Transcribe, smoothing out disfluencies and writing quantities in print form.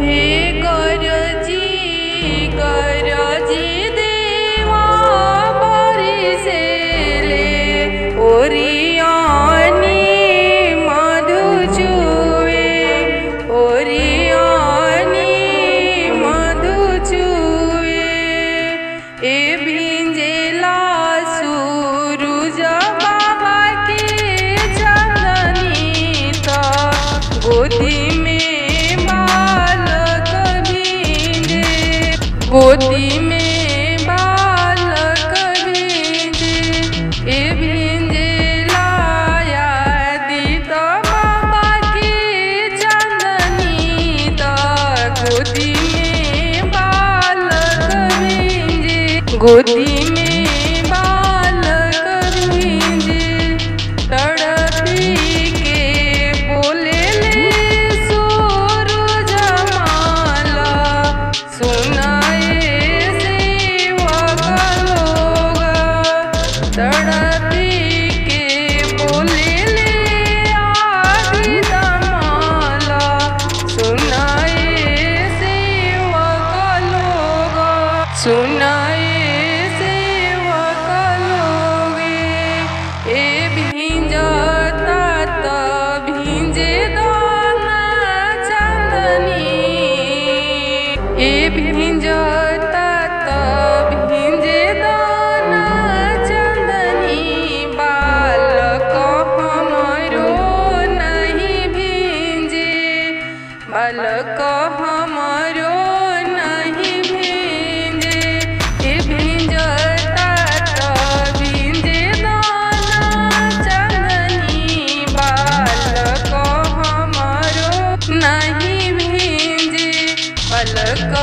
हे गरजी देवा परिसेले ओरियानी मधु चुवे ओरियानी मधु चुवे ए भिंजेला सूरज बाबा के चांदनी तो गोदी में बालक भिंजे गोदी में बालक भिंजे ए भिंजेला यादित बाबा के चांदनी तो गोदी में बालक भिंजे गोदी में बालक भिंजे तड़पी के बोले ले सूरज माला सुनाए सेवक लोग तड़पी के बोले ले आदित माला सुनाए सेवक लोग सुनाए सेवक लोग ए भिंजता त भिंजे दाना चांदनी ए भिंजता त भिंजे दाना चांदनी बालक हमरो नहीं भिंजे बालक हमरो नहीं भिंजे ए भिंजता त भिंजे दाना चांदनी बालक हमरो नहीं भिंजे बालक